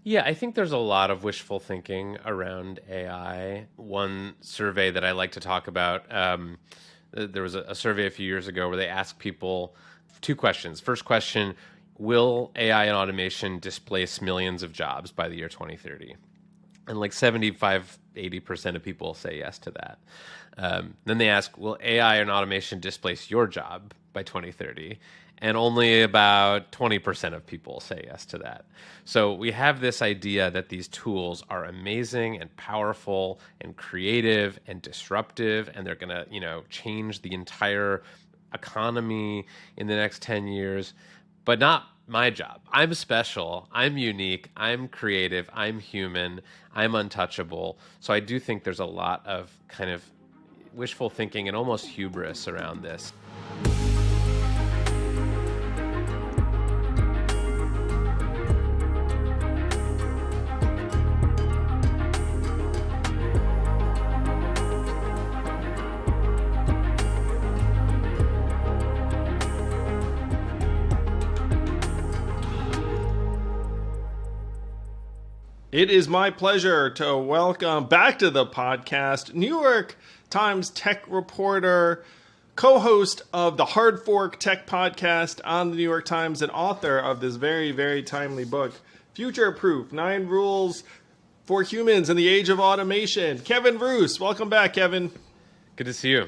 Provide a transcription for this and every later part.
Yeah, I think there's a lot of wishful thinking around AI. One survey that I like to talk about, there was a survey a few years ago where they asked people two questions. First question, will AI and automation displace millions of jobs by the year 2030? And like 75, 80% of people say yes to that. Then they ask, will AI and automation displace your job by 2030? And only about 20% of people say yes to that. So we have this idea that these tools are amazing and powerful and creative and disruptive, and they're going to, change the entire economy in the next 10 years, but not my job. I'm special. I'm unique. I'm creative. I'm human. I'm untouchable. So I do think there's a lot of kind of wishful thinking and almost hubris around this. It is my pleasure to welcome back to the podcast New York Times tech reporter, co-host of the Hard Fork Tech podcast on the New York Times, and author of this very, very timely book, Futureproof, 9 Rules for Humans in the Age of Automation. Kevin Roose, welcome back, Kevin. Good to see you.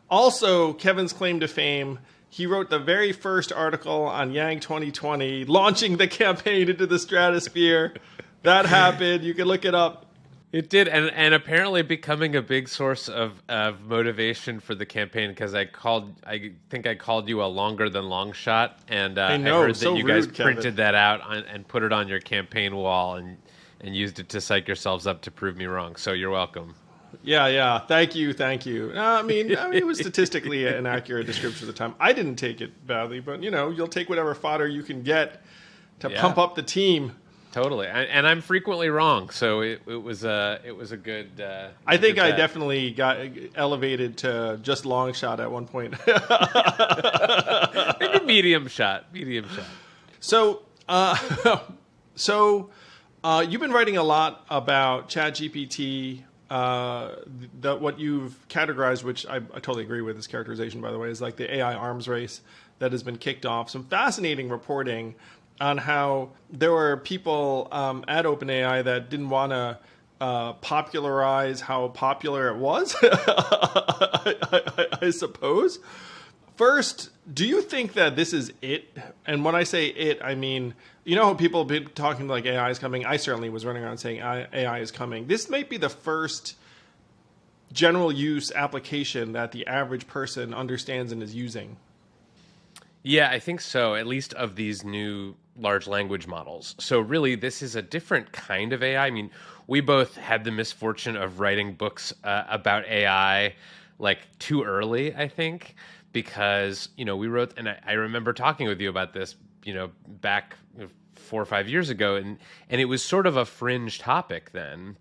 Also, Kevin's claim to fame, he wrote the very first article on Yang 2020, launching the campaign into the stratosphere. That happened. You can look it up. It did, and apparently becoming a big source of motivation for the campaign, because I think I called you a longer than long shot, and I heard that you guys printed that out and put it on your campaign wall and used it to psych yourselves up to prove me wrong. So you're welcome. Yeah. Thank you. I mean, it was statistically an accurate description of the time. I didn't take it badly, but you'll take whatever fodder you can get to pump up the team. Totally, and I'm frequently wrong, so it was a good. I think I definitely got elevated to just long shot at one point. Maybe medium shot. So, you've been writing a lot about ChatGPT. What you've categorized, which I totally agree with this characterization, by the way, is like the AI arms race that has been kicked off. Some fascinating reporting on how there were people at OpenAI that didn't want to popularize how popular it was, I suppose. First, do you think that this is it? And when I say it, I mean, how people have been talking like AI is coming. I certainly was running around saying AI is coming. This might be the first general use application that the average person understands and is using. Yeah, I think so, at least of these new large language models. So really, this is a different kind of AI. I mean, we both had the misfortune of writing books about AI like too early, I think, because, we wrote, and I remember talking with you about this, back 4 or 5 years ago, and it was sort of a fringe topic then,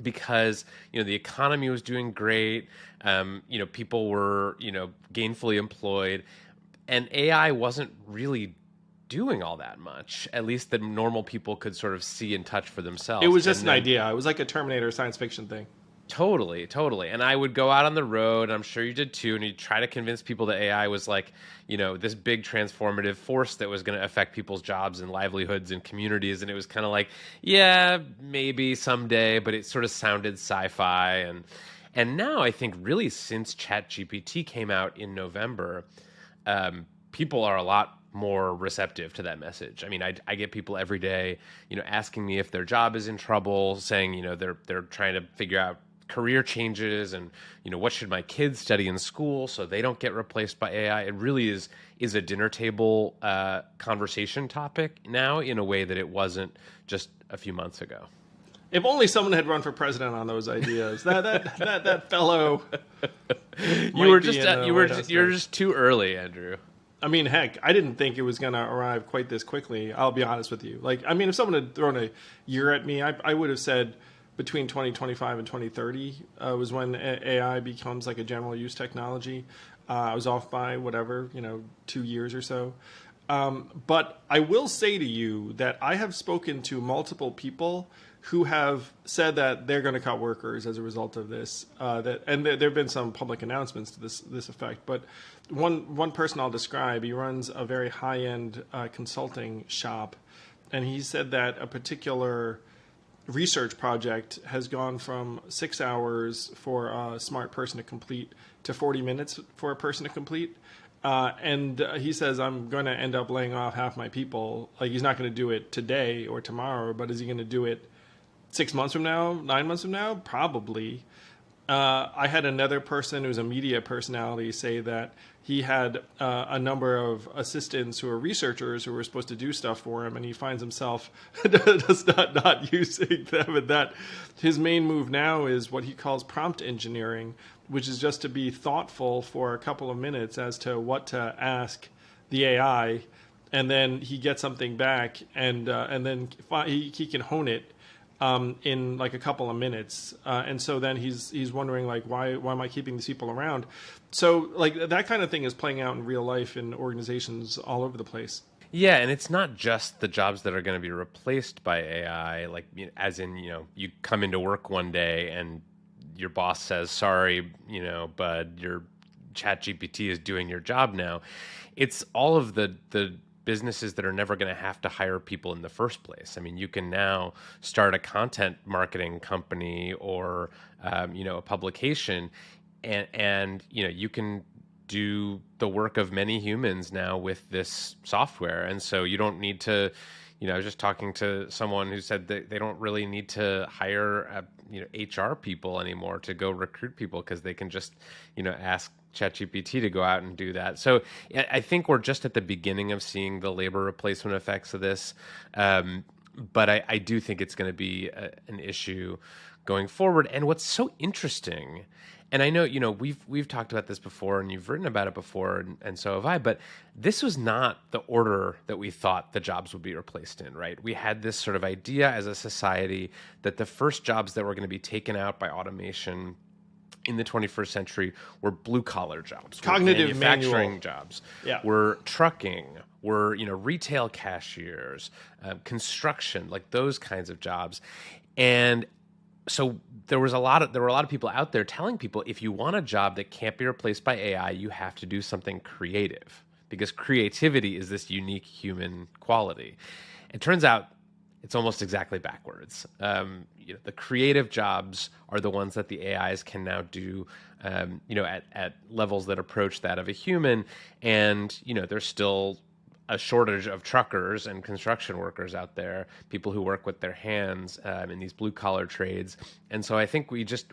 because, the economy was doing great, people were, gainfully employed, and AI wasn't really doing all that much, at least that normal people could sort of see and touch for themselves. It was just an idea. It was like a Terminator science fiction thing. Totally. And I would go out on the road, and I'm sure you did too, and you'd try to convince people that AI was like, this big transformative force that was going to affect people's jobs and livelihoods and communities. And it was kind of like, yeah, maybe someday, but it sort of sounded sci-fi. And now I think really since ChatGPT came out in November, people are a lot more receptive to that message. I mean, I get people every day, asking me if their job is in trouble, saying, they're trying to figure out career changes and, what should my kids study in school so they don't get replaced by AI. It really is a dinner table conversation topic now in a way that it wasn't just a few months ago. If only someone had run for president on those ideas. That fellow. You're just too early, Andrew. I mean, heck, I didn't think it was going to arrive quite this quickly. I'll be honest with you. If someone had thrown a year at me, I would have said between 2025 and 2030 was when AI becomes like a general use technology. I was off by 2 years or so. But I will say to you that I have spoken to multiple people who have said that they're going to cut workers as a result of this. And there have been some public announcements to this effect. But one person I'll describe, he runs a very high-end consulting shop, and he said that a particular research project has gone from 6 hours for a smart person to complete to 40 minutes for a person to complete. And he says, I'm going to end up laying off half my people. Like, he's not going to do it today or tomorrow, but is he going to do it 6 months from now, 9 months from now? Probably. I had another person who's a media personality say that he had a number of assistants who are researchers who were supposed to do stuff for him, and he finds himself just not using them. And that his main move now is what he calls prompt engineering, which is just to be thoughtful for a couple of minutes as to what to ask the AI, and then he gets something back, and then he can hone it in like a couple of minutes, and so then he's wondering, like, why am I keeping these people around? So like that kind of thing is playing out in real life in organizations all over the place. Yeah, and it's not just the jobs that are going to be replaced by AI, like, as in, you come into work one day and your boss says, sorry, bud, your ChatGPT is doing your job now. It's all of the businesses that are never going to have to hire people in the first place. I mean, you can now start a content marketing company or, a publication, and you can do the work of many humans now with this software. And so you don't need to, I was just talking to someone who said that they don't really need to hire, HR people anymore to go recruit people, because they can just, ask ChatGPT to go out and do that. So I think we're just at the beginning of seeing the labor replacement effects of this. But I do think it's going to be an issue going forward. And what's so interesting, and I know, we've talked about this before and you've written about it before, and so have I, but this was not the order that we thought the jobs would be replaced in, right? We had this sort of idea as a society that the first jobs that were going to be taken out by automation in the 21st century were blue-collar jobs, cognitive manufacturing manual jobs, Yeah. were trucking, were retail cashiers, construction, like those kinds of jobs. And so there were a lot of people out there telling people, if you want a job that can't be replaced by AI, you have to do something creative, because creativity is this unique human quality. It turns out it's almost exactly backwards. The creative jobs are the ones that the AIs can now do, at levels that approach that of a human. And, there's still a shortage of truckers and construction workers out there, people who work with their hands in these blue collar trades. And so I think we just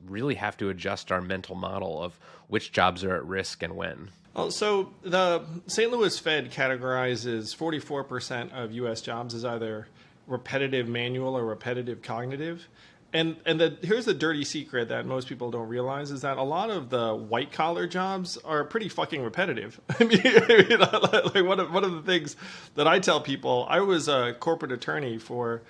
really have to adjust our mental model of which jobs are at risk and when. Well, so the St. Louis Fed categorizes 44% of U.S. jobs as either repetitive manual or repetitive cognitive. And here's the dirty secret that most people don't realize, is that a lot of the white collar jobs are pretty fucking repetitive. I mean, like one of the things that I tell people, I was a corporate attorney for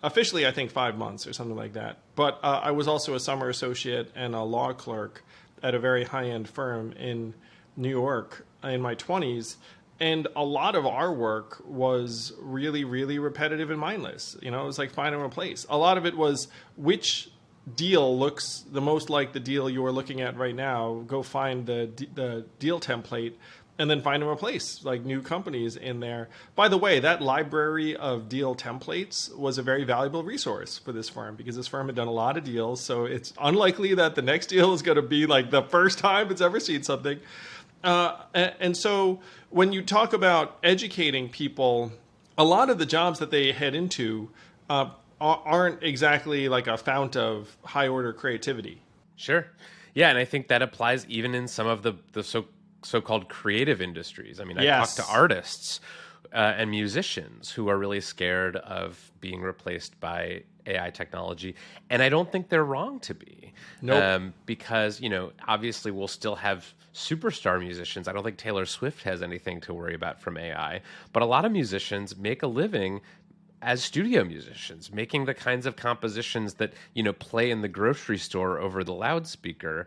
officially, I think, 5 months or something like that. But I was also a summer associate and a law clerk at a very high end firm in New York in my 20s. And a lot of our work was really, really repetitive and mindless. It was like find and replace. A lot of it was, which deal looks the most like the deal you are looking at right now? Go find the deal template and then find and replace, like, new companies in there. By the way, that library of deal templates was a very valuable resource for this firm, because this firm had done a lot of deals. So it's unlikely that the next deal is going to be like the first time it's ever seen something. And so when you talk about educating people, a lot of the jobs that they head into aren't exactly like a fount of high order creativity. Sure. Yeah, and I think that applies even in some of the so-called creative industries. I mean, I Yes. talk to artists and musicians who are really scared of being replaced by AI technology, and I don't think they're wrong to be. Nope. Because, obviously we'll still have superstar musicians. I don't think Taylor Swift has anything to worry about from AI, but a lot of musicians make a living as studio musicians, making the kinds of compositions that, play in the grocery store over the loudspeaker.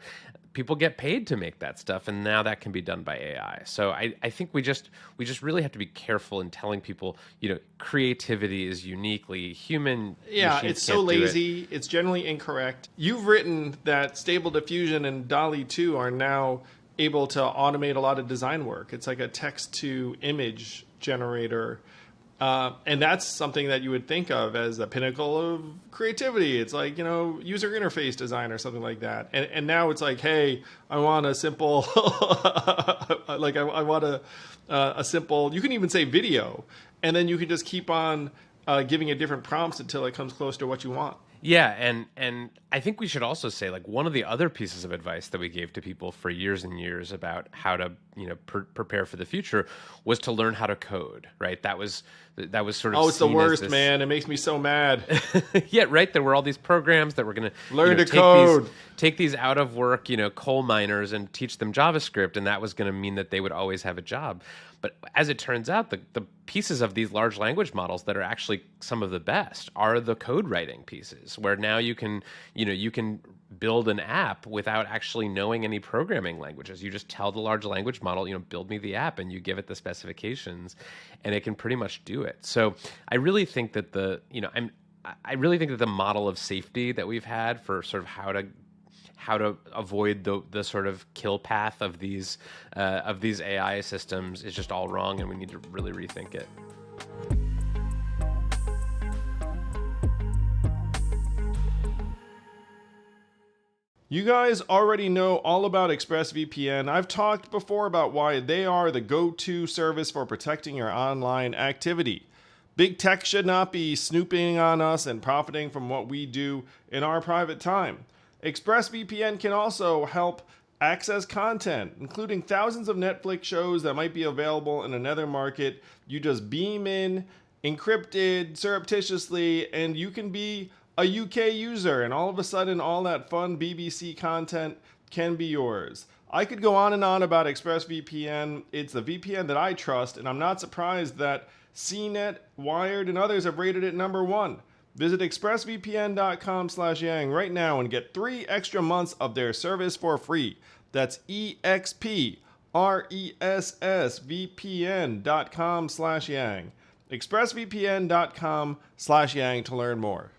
People get paid to make that stuff, and now that can be done by AI. So I think we just really have to be careful in telling people, creativity is uniquely human. Yeah, Machines it's so can't do it. lazy. It's generally incorrect. You've written that Stable Diffusion and DALL-E 2 are now able to automate a lot of design work. It's like a text-to-image generator. And that's something that you would think of as the pinnacle of creativity. It's like, user interface design or something like that. And now it's like, hey, I want a simple, I want a simple, you can even say video. And then you can just keep on giving it different prompts until it comes close to what you want. Yeah, and I think we should also say, like, one of the other pieces of advice that we gave to people for years and years about how to, prepare for the future was to learn how to code, right? That was sort of it's the worst, man. It makes me so mad. Yeah, right. There were all these programs that were going to learn to code. Take these out of work, coal miners and teach them JavaScript, and that was going to mean that they would always have a job. But as it turns out, the pieces of these large language models that are actually some of the best are the code writing pieces, where now you can build an app without actually knowing any programming languages. You just tell the large language model, build me the app, and you give it the specifications, and it can pretty much do it. So I really think that the model of safety that we've had for sort of how to avoid the sort of kill path of these AI systems is just all wrong, and we need to really rethink it. You guys already know all about ExpressVPN. I've talked before about why they are the go-to service for protecting your online activity. Big tech should not be snooping on us and profiting from what we do in our private time. ExpressVPN can also help access content, including thousands of Netflix shows that might be available in another market. You just beam in, encrypted, surreptitiously, and you can be a UK user, and all of a sudden all that fun BBC content can be yours. I could go on and on about ExpressVPN. It's the VPN that I trust, and I'm not surprised that CNET, Wired, and others have rated it #1. Visit expressvpn.com/yang right now and get 3 extra months of their service for free. That's expressvpn.com/yang. expressvpn.com/yang to learn more.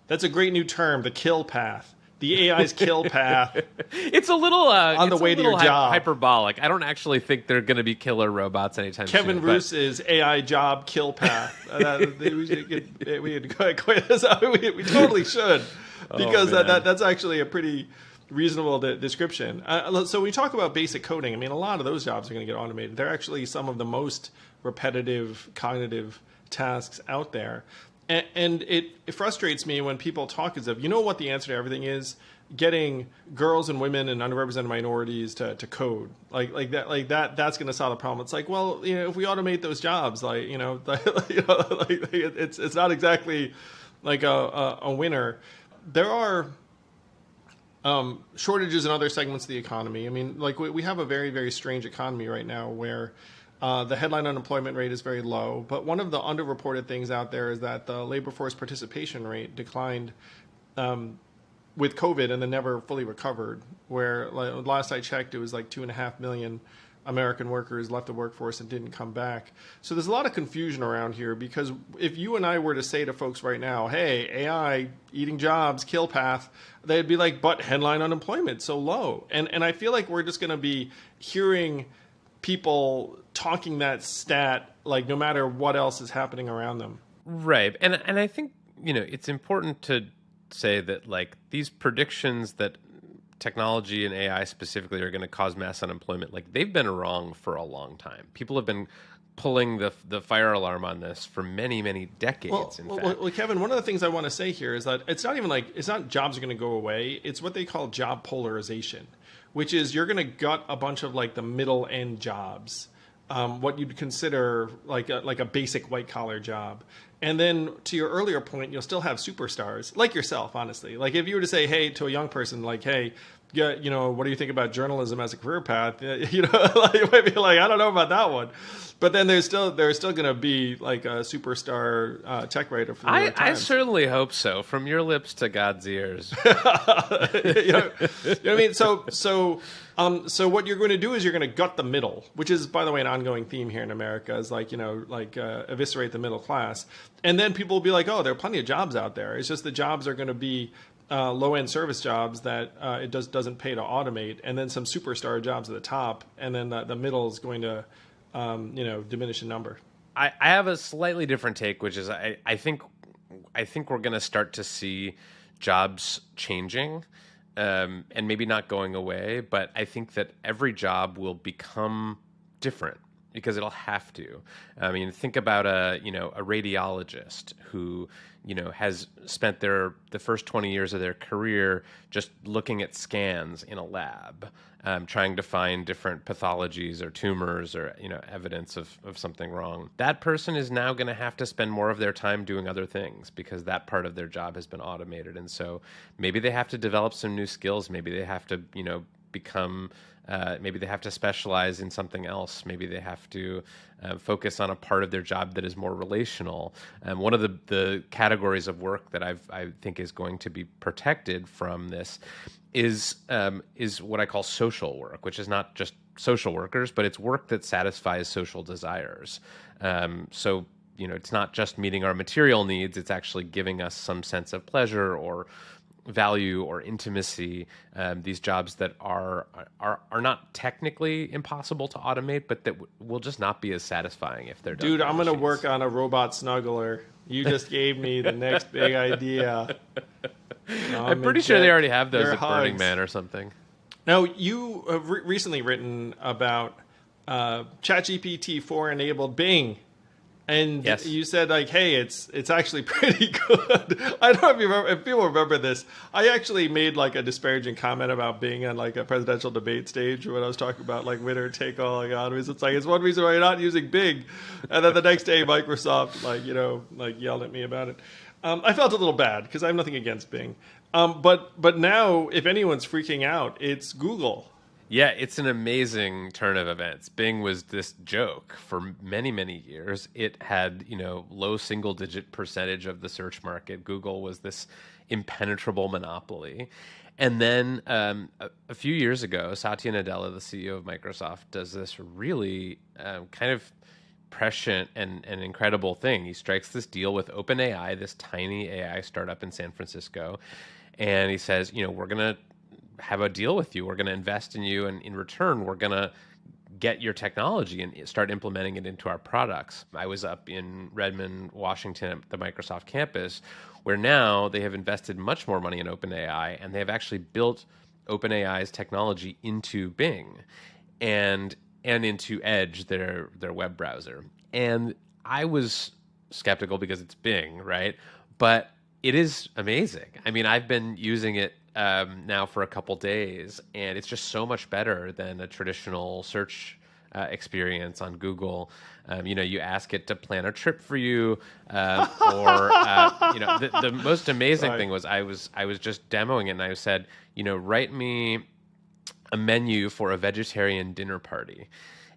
That's a great new term, the kill path. The AI's kill path. It's a little on the way to your job. Hyperbolic. I don't actually think they're going to be killer robots anytime soon. Kevin Roose's AI job kill path. We totally should, because that's actually a pretty reasonable description. So we talk about basic coding. I mean, a lot of those jobs are going to get automated. They're actually some of the most repetitive cognitive tasks out there. And it frustrates me when people talk as if, what the answer to everything is? Getting girls and women and underrepresented minorities to code. Like that's going to solve the problem. It's like, well, if we automate those jobs, it's not exactly like a winner. There are shortages in other segments of the economy. I mean, like we have a very, very strange economy right now where the headline unemployment rate is very low, but one of the underreported things out there is that the labor force participation rate declined with COVID and then never fully recovered, where last I checked, it was like 2.5 million American workers left the workforce and didn't come back. So there's a lot of confusion around here, because if you and I were to say to folks right now, hey, AI eating jobs, kill path, they'd be like, but headline unemployment so low. And I feel like we're just going to be hearing people talking that stat, like, no matter what else is happening around them. Right. And I think, it's important to say that, like, these predictions that technology and AI specifically are going to cause mass unemployment, like, they've been wrong for a long time. People have been pulling the fire alarm on this for many, many decades, in fact. Well, Kevin, one of the things I want to say here is that it's not jobs are going to go away. It's what they call job polarization, which is you're going to gut a bunch of, like, the middle end jobs what you'd consider like a basic white collar job. And then to your earlier point, you'll still have superstars like yourself, honestly. Like if you were to say, hey, to a young person, like, hey, yeah, what do you think about journalism as a career path? Like, you might be like, I don't know about that one. But then there's still going to be like a superstar tech writer for the New York I Times. certainly hope so. From your lips to God's ears. You know what I mean? So what you're going to do is you're going to gut the middle, which is, by the way, an ongoing theme here in America, is like, eviscerate the middle class. And then people will be like, oh, there are plenty of jobs out there. It's just the jobs are going to be low-end service jobs that it doesn't pay to automate, and then some superstar jobs at the top, and then the middle is going to diminish in number. I have a slightly different take, which is I think we're going to start to see jobs changing, and maybe not going away, but I think that every job will become different because it'll have to. I mean, think about a radiologist who has spent the first 20 years of their career just looking at scans in a lab, trying to find different pathologies or tumors or evidence of something wrong. That person is now going to have to spend more of their time doing other things because that part of their job has been automated. And so maybe they have to develop some new skills. Maybe they have to become maybe they have to specialize in something else. Maybe they have to focus on a part of their job that is more relational. One of the categories of work that I think is going to be protected from this is what I call social work, which is not just social workers, but it's work that satisfies social desires. So it's not just meeting our material needs; it's actually giving us some sense of pleasure or value or intimacy. These jobs that are not technically impossible to automate, but that will just not be as satisfying if they're done. Dude, by I'm going to machines. work on a robot snuggler. You just gave me the next big idea. I'm pretty sure they already have those their at Burning hugs. Man or something. Now, you have recently written about ChatGPT 4 enabled Bing. And Yes. you said, like, hey, it's actually pretty good. I don't know if people remember this. I actually made like a disparaging comment about Bing on like a presidential debate stage when I was talking about like winner take all economies. It's like, it's one reason why you're not using Bing. And then the next day, Microsoft yelled at me about it. I felt a little bad because I have nothing against Bing. But now, if anyone's freaking out, it's Google. Yeah, it's an amazing turn of events. Bing was this joke for many, many years. It had, low single-digit percentage of the search market. Google was this impenetrable monopoly. And then a few years ago, Satya Nadella, the CEO of Microsoft, does this really kind of prescient and incredible thing. He strikes this deal with OpenAI, this tiny AI startup in San Francisco, and he says, we're going to have a deal with you. We're going to invest in you, and in return, we're going to get your technology and start implementing it into our products. I was up in Redmond, Washington, at the Microsoft campus, where now they have invested much more money in OpenAI, and they have actually built OpenAI's technology into Bing and into Edge, their web browser. And I was skeptical because it's Bing, right? But it is amazing. I mean, I've been using it now for a couple days, and it's just so much better than a traditional search experience on Google. You ask it to plan a trip for you, or the most amazing thing was I was just demoing it, and I said, write me a menu for a vegetarian dinner party.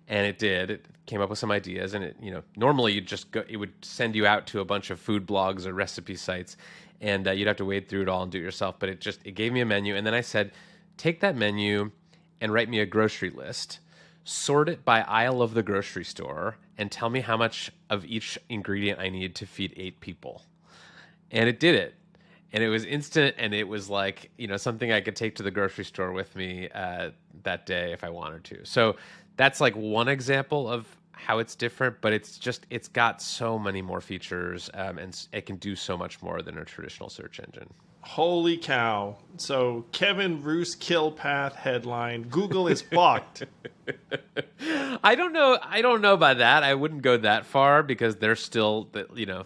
And it did. It came up with some ideas, and it, normally you'd just go. It would send you out to a bunch of food blogs or recipe sites, and you'd have to wade through it all and do it yourself. But it gave me a menu, and then I said, take that menu and write me a grocery list, sort it by aisle of the grocery store, and tell me how much of each ingredient I need to feed 8 people. And it did it. And it was instant, and it was like, something I could take to the grocery store with me that day if I wanted to. So that's like one example of how it's different, but it's got so many more features, and it can do so much more than a traditional search engine. Holy cow. So Kevin Roose kill path headline. Google is fucked. I don't know about that. I wouldn't go that far because they're still,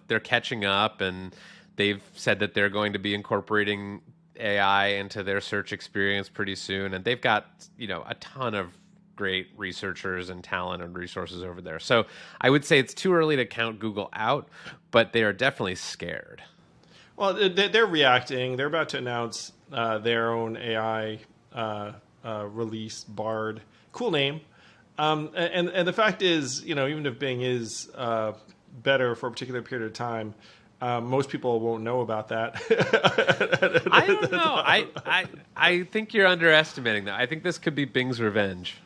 they're catching up, and they've said that they're going to be incorporating AI into their search experience pretty soon, and they've got a ton of great researchers and talent and resources over there. So I would say it's too early to count Google out, but they are definitely scared. Well, they're reacting. They're about to announce their own AI release, Bard. Cool name. And the fact is, even if Bing is better for a particular period of time, most people won't know about that. I don't know. I think you're underestimating that. I think this could be Bing's revenge.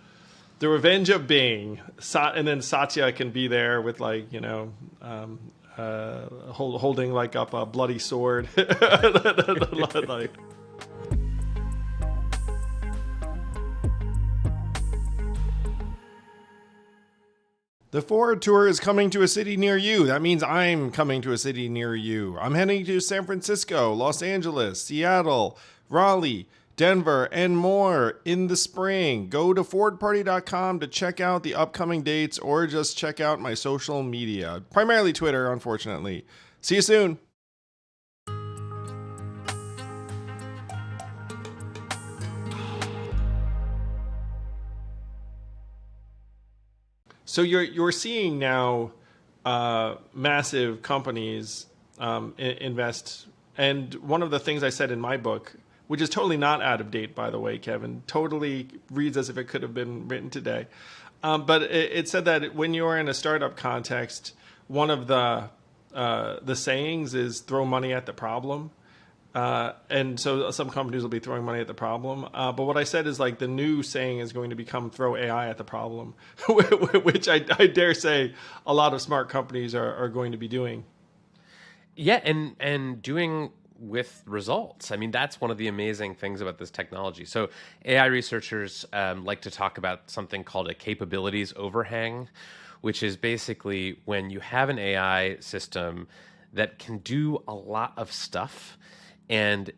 The revenge of Bing, and then Satya can be there with holding like up a bloody sword. Like, the Ford Tour is coming to a city near you. That means I'm coming to a city near you. I'm heading to San Francisco, Los Angeles, Seattle, Raleigh, Denver, and more in the spring. Go to FordParty.com to check out the upcoming dates or just check out my social media. Primarily Twitter, unfortunately. See you soon. So you're seeing now massive companies invest, and one of the things I said in my book, which is totally not out of date, by the way, Kevin, totally reads as if it could have been written today, but it said that when you're in a startup context, one of the sayings is throw money at the problem. And so some companies will be throwing money at the problem. But what I said is like the new saying is going to become throw AI at the problem, which I dare say a lot of smart companies are going to be doing. Yeah, and doing with results. I mean, that's one of the amazing things about this technology. So AI researchers like to talk about something called a capabilities overhang, which is basically when you have an AI system that can do a lot of stuff, and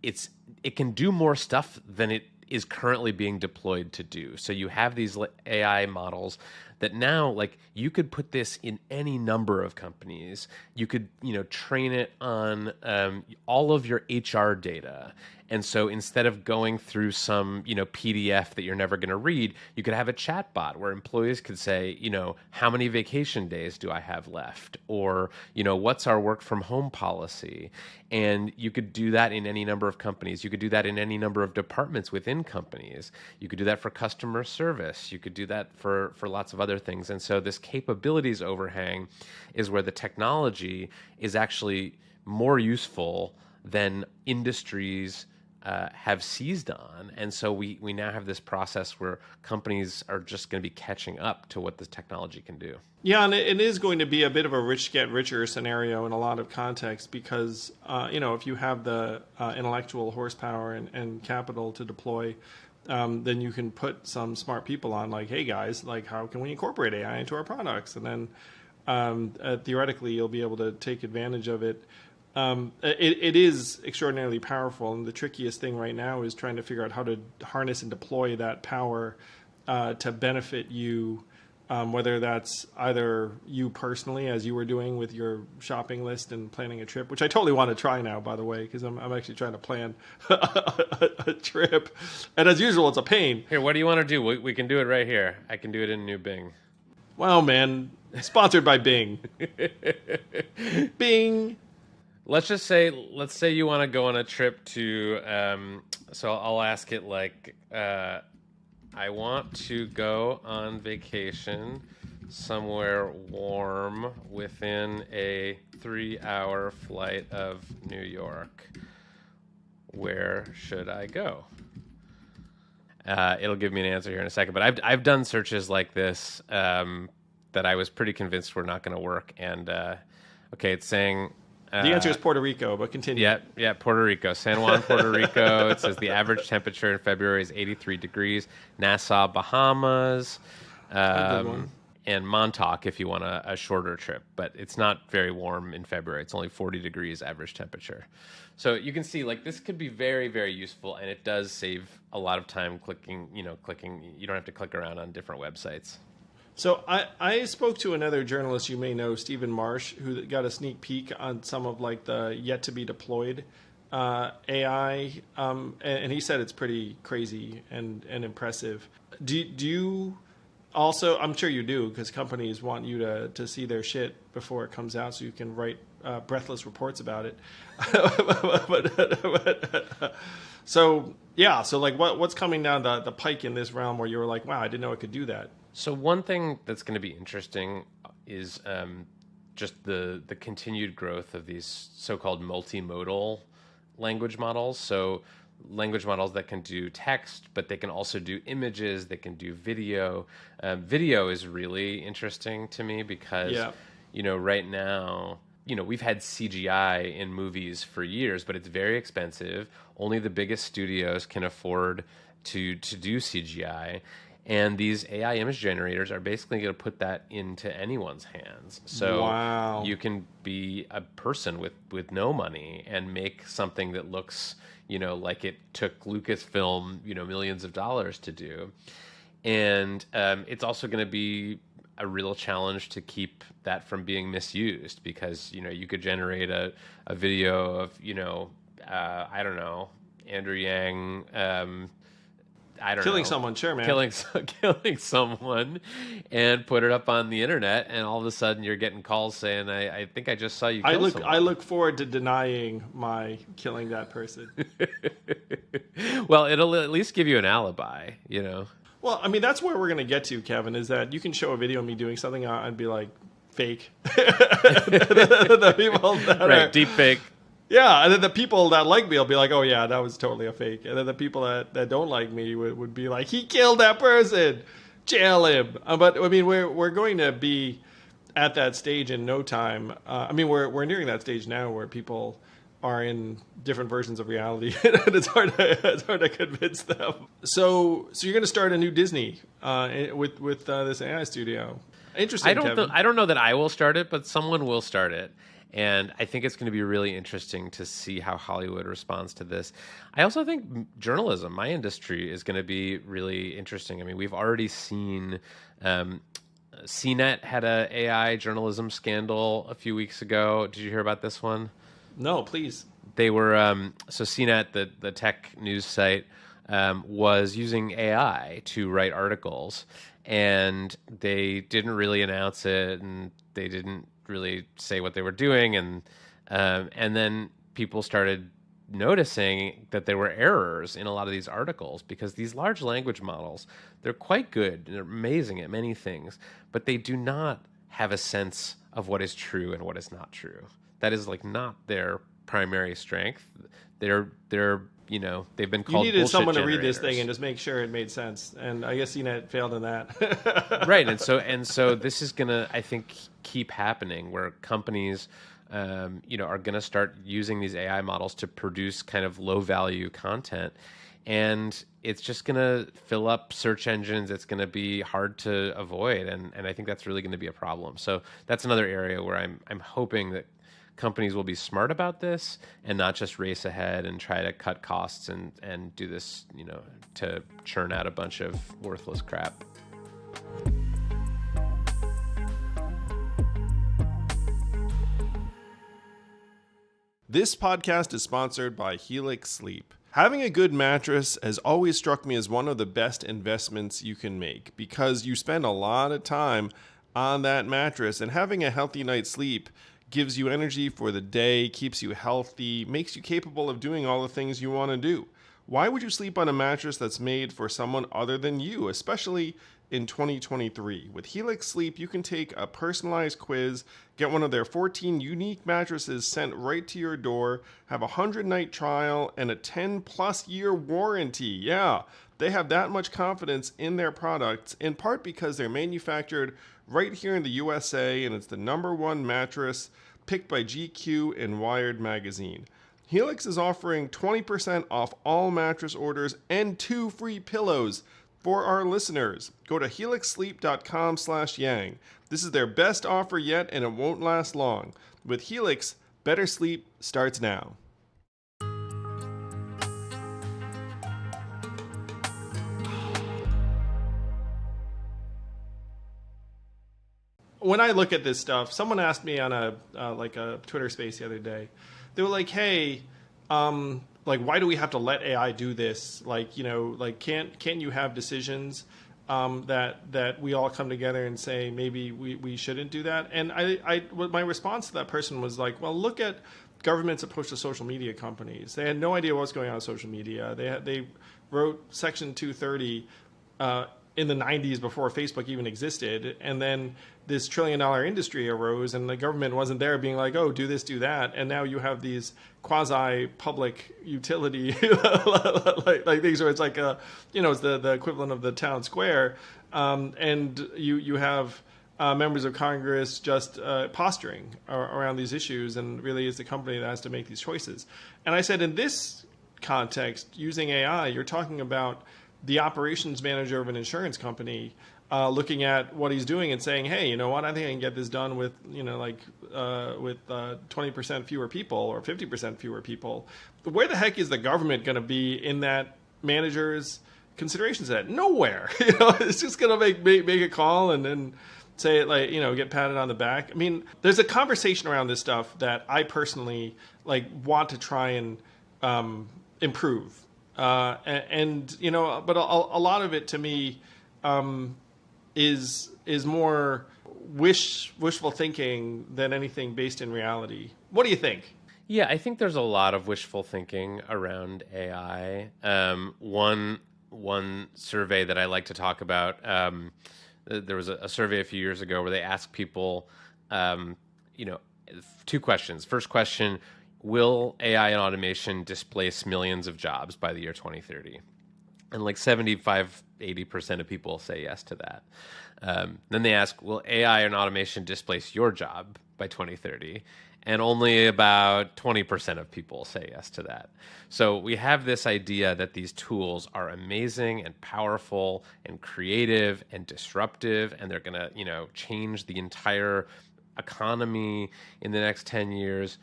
it can do more stuff than it is currently being deployed to do. So you have these AI models that now, like, you could put this in any number of companies. You could, train it on all of your HR data. And so instead of going through some, PDF that you're never going to read, you could have a chat bot where employees could say, how many vacation days do I have left? Or, what's our work from home policy? And you could do that in any number of companies. You could do that in any number of departments within companies. You could do that for customer service. You could do that for lots of other things. And so this capabilities overhang is where the technology is actually more useful than industries have seized on. And so we now have this process where companies are just going to be catching up to what this technology can do. Yeah, and it is going to be a bit of a rich get richer scenario in a lot of contexts because, if you have the intellectual horsepower and capital to deploy, then you can put some smart people on like, hey guys, like how can we incorporate AI into our products? And then theoretically you'll be able to take advantage of it. It is extraordinarily powerful, and the trickiest thing right now is trying to figure out how to harness and deploy that power to benefit you, whether that's either you personally, as you were doing with your shopping list and planning a trip, which I totally want to try now, by the way, because I'm actually trying to plan a trip, and as usual, it's a pain. Here, what do you want to do? We can do it right here. I can do it in New Bing. Wow, man. Sponsored by Bing. Bing. Let's say you want to go on a trip to, so I'll ask it like, I want to go on vacation somewhere warm within a 3-hour flight of New York. Where should I go? It'll give me an answer here in a second, but I've done searches like this that I was pretty convinced were not going to work. And okay, it's saying... the answer is Puerto Rico, but continue. Yeah, Puerto Rico. San Juan, Puerto Rico. It says the average temperature in February is 83 degrees. Nassau, Bahamas. And Montauk if you want a shorter trip. But it's not very warm in February. It's only 40 degrees average temperature. So you can see, like, this could be very, very useful, and it does save a lot of time clicking. You don't have to click around on different websites. So I spoke to another journalist you may know, Stephen Marsh, who got a sneak peek on some of like the yet to be deployed AI, and he said it's pretty crazy and impressive. Do you also? I'm sure you do, because companies want you to see their shit before it comes out, so you can write breathless reports about it. So yeah, so like what's coming down the pike in this realm where you were like, wow, I didn't know it could do that. So one thing that's going to be interesting is just the continued growth of these so-called multimodal language models. So language models that can do text, but they can also do images. They can do video. Video is really interesting to me because, Yeah. right now, we've had CGI in movies for years, but it's very expensive. Only the biggest studios can afford to do CGI. And these AI image generators are basically going to put that into anyone's hands. So Wow. you can be a person with no money and make something that looks, like it took Lucasfilm, millions of dollars to do. And it's also going to be a real challenge to keep that from being misused because, you could generate a video of, I don't know, Andrew Yang, I don't Killing know. someone, sure, man. Killing someone and put it up on the internet, and all of a sudden you're getting calls saying, I think I just saw you kill someone. I look forward to denying my killing that person. Well, it'll at least give you an alibi, Well, I mean, that's where we're going to get to, Kevin, is that you can show a video of me doing something and be like, fake. The people that Right, deep fake. Yeah, and then the people that like me will be like, oh, yeah, that was totally a fake. And then the people that don't like me would be like, he killed that person. Jail him. But, I mean, we're going to be at that stage in no time. I mean, we're nearing that stage now where people are in different versions of reality, and it's hard to convince them. So you're going to start a new Disney with this AI studio. Interesting, Kevin. I don't know that I will start it, but someone will start it. And I think it's going to be really interesting to see how Hollywood responds to this. I also think journalism, my industry, is going to be really interesting. I mean, we've already seen CNET had a AI journalism scandal a few weeks ago. Did you hear about this one? No, please. They were so CNET, the tech news site, was using AI to write articles, and they didn't really announce it, and they didn't really say what they were doing, and then people started noticing that there were errors in a lot of these articles because these large language models, they're quite good and they're amazing at many things, but they do not have a sense of what is true and what is not true. That is like not their primary strength. They've been called. You needed someone to read generators. this thing and just make sure it made sense, and I guess CNET failed in that. Right, and so this is gonna, I think, keep happening where companies, are gonna start using these AI models to produce kind of low value content, and it's just gonna fill up search engines. It's gonna be hard to avoid, and I think that's really gonna be a problem. So that's another area where I'm hoping that companies will be smart about this and not just race ahead and try to cut costs and do this, to churn out a bunch of worthless crap. This podcast is sponsored by Helix Sleep. Having a good mattress has always struck me as one of the best investments you can make because you spend a lot of time on that mattress, and having a healthy night's sleep gives you energy for the day, keeps you healthy, makes you capable of doing all the things you want to do. Why would you sleep on a mattress that's made for someone other than you, especially in 2023? With Helix Sleep, you can take a personalized quiz, get one of their 14 unique mattresses sent right to your door, have a 100-night trial, and a 10-plus year warranty. Yeah, they have that much confidence in their products, in part because they're manufactured right here in the USA, and it's the #1 mattress picked by GQ and Wired magazine. Helix is offering 20% off all mattress orders and 2 free pillows for our listeners. Go to helixsleep.com/yang. This is their best offer yet, and it won't last long. With Helix, better sleep starts now. When I look at this stuff, someone asked me on a Twitter space the other day. They were like, "Hey, Like, why do we have to let AI do this? Like, like can't you have decisions that we all come together and say maybe we shouldn't do that? And my response to that person was like, well, look at government's approach to social media companies. They had no idea what was going on social media. They wrote Section 230 in the 90s before Facebook even existed, and then this $1 trillion industry arose, and the government wasn't there being like, oh, do this, do that, and now you have these quasi-public utility like things where it's like it's the equivalent of the town square, and you have members of Congress just posturing around these issues, and really is the company that has to make these choices. And I said, in this context, using AI, you're talking about the operations manager of an insurance company looking at what he's doing and saying, hey, you know what, I think I can get this done with, with 20% fewer people or 50% fewer people. Where the heck is the government going to be in that manager's considerations of that? Nowhere. It's just going to make a call and then say it, like, get patted on the back. I mean, there's a conversation around this stuff that I personally want to try and improve. But a lot of it to me is more wishful thinking than anything based in reality. What do you think? Yeah, I think there's a lot of wishful thinking around AI. One survey that I like to talk about. There was a survey a few years ago where they asked people, two questions. First question: will AI and automation displace millions of jobs by the year 2030? And like 75-80% of people say yes to that. Then they ask, will AI and automation displace your job by 2030? And only about 20% of people say yes to that. So we have this idea that these tools are amazing and powerful and creative and disruptive, and they're going to, change the entire economy in the next 10 years.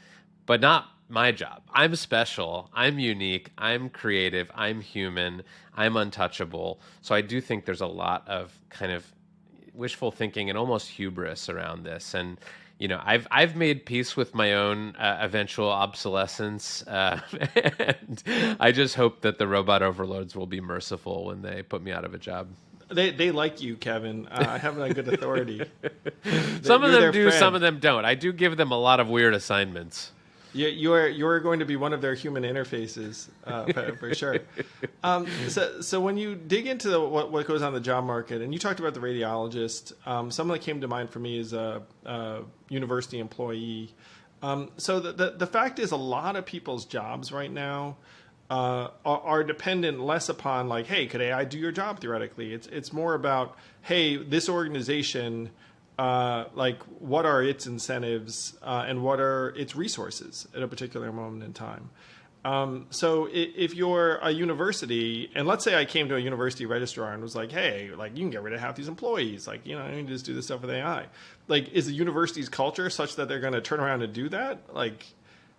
But not my job. I'm special. I'm unique. I'm creative. I'm human. I'm untouchable. So I do think there's a lot of kind of wishful thinking and almost hubris around this. And I've made peace with my own eventual obsolescence, and I just hope that the robot overlords will be merciful when they put me out of a job. They like you, Kevin. I have a good authority. Some of them do, some of them don't. I do give them a lot of weird assignments. You're going to be one of their human interfaces for sure. So when you dig into what goes on in the job market, and you talked about the radiologist, someone that came to mind for me is a university employee. So the fact is, a lot of people's jobs right now are dependent less upon like, hey, could AI do your job theoretically? It's more about, hey, this organization. What are its incentives and what are its resources at a particular moment in time? So if you're a university, and let's say I came to a university registrar and was like, hey, you can get rid of half these employees. I need to just do this stuff with AI. Is the university's culture such that they're going to turn around and do that?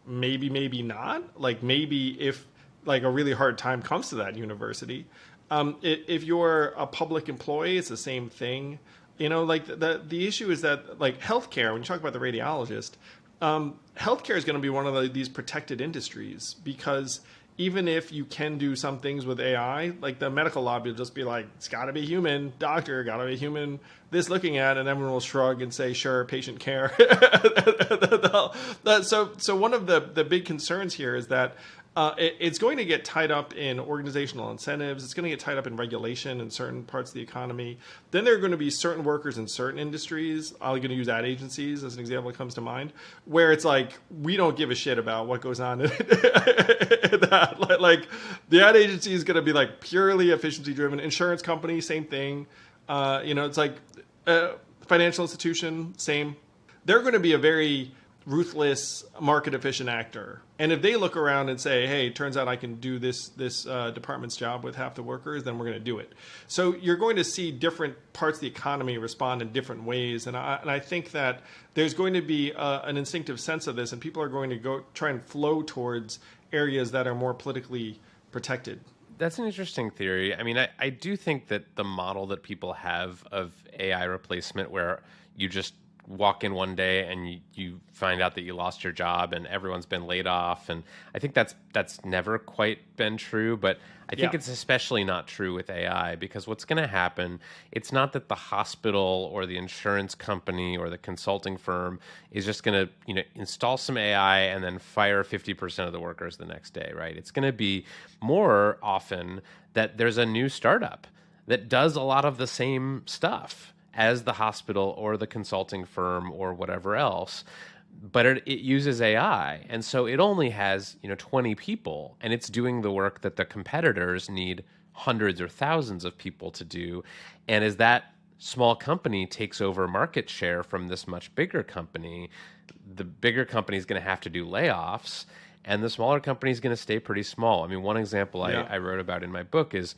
Maybe, maybe not. Maybe if a really hard time comes to that university. If you're a public employee, it's the same thing. The issue is that healthcare, when you talk about the radiologist, healthcare is going to be one of these protected industries, because even if you can do some things with AI, the medical lobby will just be like, it's got to be human, doctor, got to be human, this looking at, and everyone will shrug and say, sure, patient care. So one of the big concerns here is that it's going to get tied up in organizational incentives. It's going to get tied up in regulation in certain parts of the economy. Then there are going to be certain workers in certain industries. I'm going to use ad agencies as an example that comes to mind, where it's we don't give a shit about what goes on in that. The ad agency is going to be purely efficiency driven. Insurance company, same thing. It's financial institution, same. They're going to be a very ruthless, market efficient actor. And if they look around and say, hey, it turns out I can do this department's job with half the workers, then we're going to do it. So you're going to see different parts of the economy respond in different ways. And I think that there's going to be an instinctive sense of this, and people are going to go try and flow towards areas that are more politically protected. That's an interesting theory. I mean, I do think that the model that people have of AI replacement, where you just walk in one day and you find out that you lost your job and everyone's been laid off. And I think that's never quite been true, but I think Yeah. it's especially not true with AI, because what's going to happen, it's not that the hospital or the insurance company or the consulting firm is just going to, install some AI and then fire 50% of the workers the next day, right? It's going to be more often that there's a new startup that does a lot of the same stuff as the hospital or the consulting firm or whatever else, but it uses AI, and so it only has 20 people, and it's doing the work that the competitors need hundreds or thousands of people to do. And as that small company takes over market share from this much bigger company, the bigger company is going to have to do layoffs, and the smaller company is going to stay pretty small. I mean, one example Yeah. I wrote about in my book is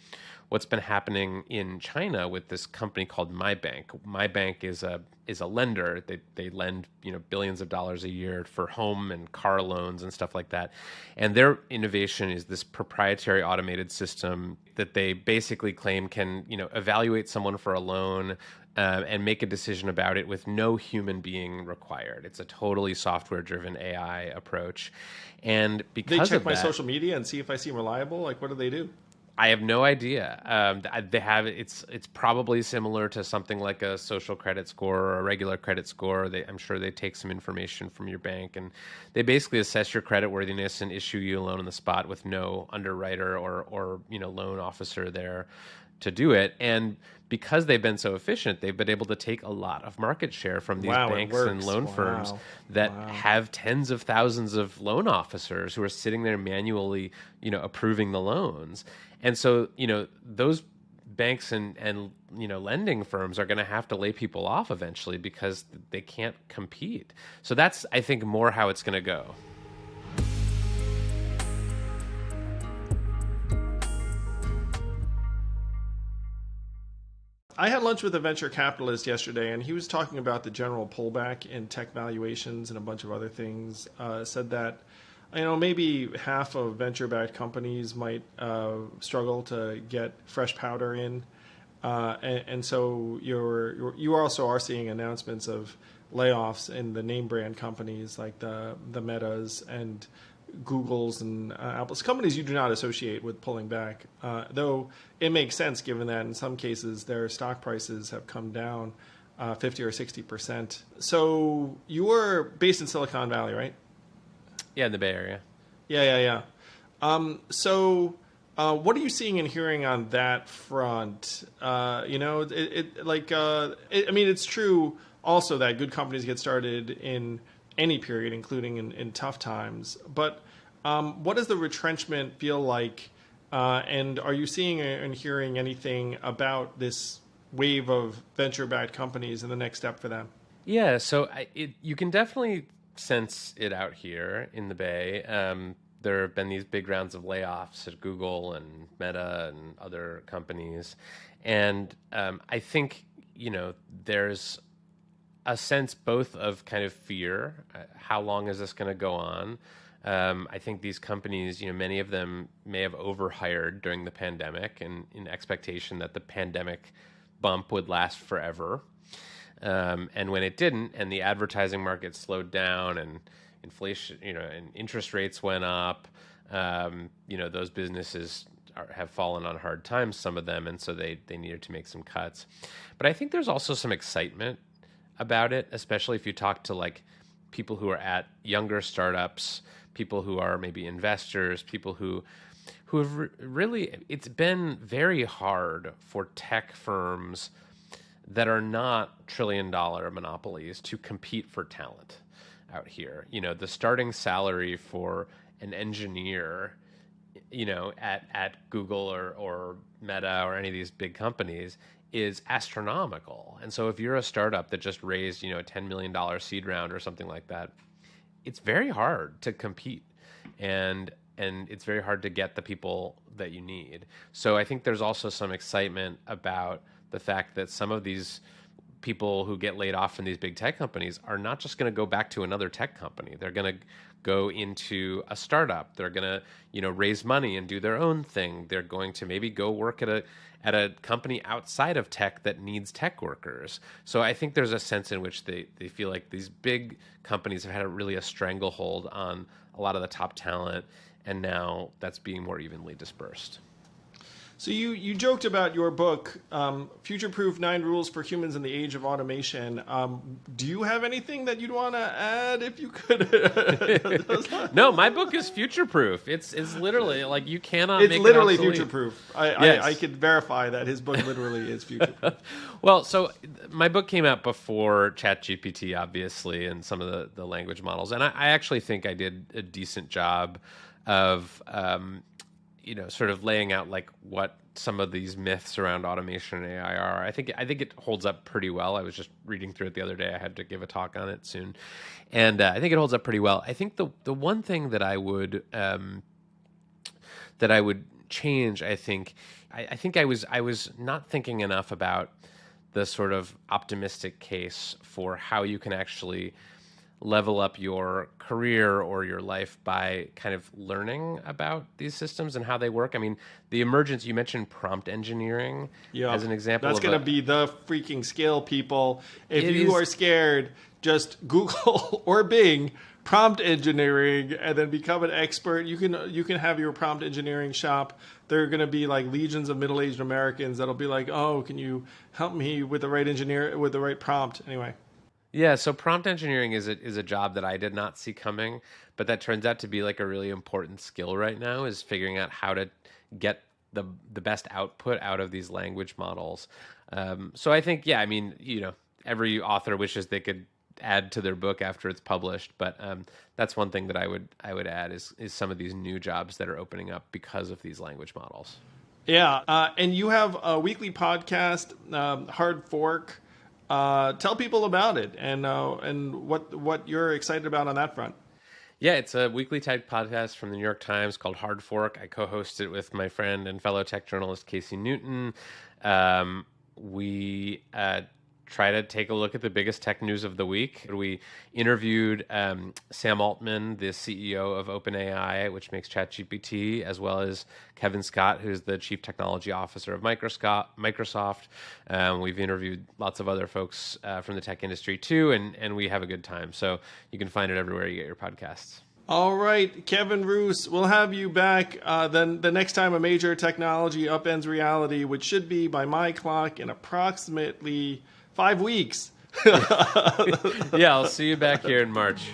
what's been happening in China with this company called My Bank. My Bank is a lender. They lend billions of dollars a year for home and car loans and stuff like that. And their innovation is this proprietary automated system that they basically claim can evaluate someone for a loan and make a decision about it with no human being required. It's a totally software-driven AI approach, and They because check of my that, social media and see if I seem reliable. Like, what do they do? I have no idea. They have it's probably similar to something like a social credit score or a regular credit score. I'm sure they take some information from your bank, and they basically assess your credit worthiness and issue you a loan on the spot with no underwriter or loan officer there to do it. And because they've been so efficient, they've been able to take a lot of market share from these Wow, it banks and works. loan firms Wow. that Wow. have tens of thousands of loan officers who are sitting there manually, approving the loans. And so, those banks and lending firms are going to have to lay people off eventually because they can't compete. So that's, I think, more how it's going to go. I had lunch with a venture capitalist yesterday, and he was talking about the general pullback in tech valuations and a bunch of other things. Said that, maybe half of venture-backed companies might struggle to get fresh powder in, and so you also are seeing announcements of layoffs in the name brand companies like the Metas and Google's and Apple's, companies you do not associate with pulling back, though it makes sense given that in some cases their stock prices have come down 50 or 60%. So you were based in Silicon Valley, right? Yeah, in the Bay Area. Yeah. So what are you seeing and hearing on that front? I mean, it's true also that good companies get started in any period, including in tough times. But what does the retrenchment feel like? And are you seeing and hearing anything about this wave of venture-backed companies and the next step for them? Yeah, so you can definitely sense it out here in the Bay. There have been these big rounds of layoffs at Google and Meta and other companies. And I think, there's a sense both of kind of fear. How long is this going to go on? I think these companies, many of them may have overhired during the pandemic and in expectation that the pandemic bump would last forever. And when it didn't, and the advertising market slowed down, and inflation, and interest rates went up, those businesses have fallen on hard times, some of them, and so they needed to make some cuts. But I think there's also some excitement about it, especially if you talk to like people who are at younger startups, people who are maybe investors, people who have really, it's been very hard for tech firms that are not trillion-dollar monopolies to compete for talent out here. The starting salary for an engineer, at Google or Meta or any of these big companies is astronomical. And so if you're a startup that just raised, a $10 million seed round or something like that, it's very hard to compete. And it's very hard to get the people that you need. So I think there's also some excitement about the fact that some of these people who get laid off from these big tech companies are not just going to go back to another tech company. They're going to go into a startup. They're going to, raise money and do their own thing. They're going to maybe go work at a company outside of tech that needs tech workers. So I think there's a sense in which they feel like these big companies have had a stranglehold on a lot of the top talent, and now that's being more evenly dispersed. So you joked about your book, Futureproof 9 Rules for Humans in the Age of Automation. Do you have anything that you'd want to add if you could? No, my book is future-proof. It's literally like you cannot it's make literally it obsolete. future-proof. Yes. I could verify that his book literally is future-proof. Well, so my book came out before ChatGPT, obviously, and some of the language models. And I actually think I did a decent job of sort of laying out like what some of these myths around automation and AI are. I think it holds up pretty well. I was just reading through it the other day. I had to give a talk on it soon, and I think it holds up pretty well. I think the one thing that I would change, I think I was not thinking enough about the sort of optimistic case for how you can actually level up your career or your life by kind of learning about these systems and how they work. I mean, the emergence, you mentioned prompt engineering as an example. That's going to be the freaking skill, people. If you is. Are scared, just Google or Bing prompt engineering and then become an expert. You can have your prompt engineering shop. There are going to be like legions of middle-aged Americans that'll be like, oh, can you help me with the right prompt? Anyway. Yeah, so prompt engineering is a job that I did not see coming, but that turns out to be like a really important skill right now, is figuring out how to get the best output out of these language models. So I think, yeah, I mean, every author wishes they could add to their book after it's published, but that's one thing that I would add is some of these new jobs that are opening up because of these language models. Yeah, and you have a weekly podcast, Hard Fork. Tell people about it and what you're excited about on that front. Yeah, it's a weekly type podcast from the New York Times called Hard Fork. I co-host it with my friend and fellow tech journalist Casey Newton. We try to take a look at the biggest tech news of the week. We interviewed Sam Altman, the CEO of OpenAI, which makes ChatGPT, as well as Kevin Scott, who's the Chief Technology Officer of Microsoft. We've interviewed lots of other folks from the tech industry too, and we have a good time. So you can find it everywhere you get your podcasts. All right, Kevin Roose, we'll have you back then the next time a major technology upends reality, which should be, by my clock, in approximately 5 weeks. Yeah, I'll see you back here in March.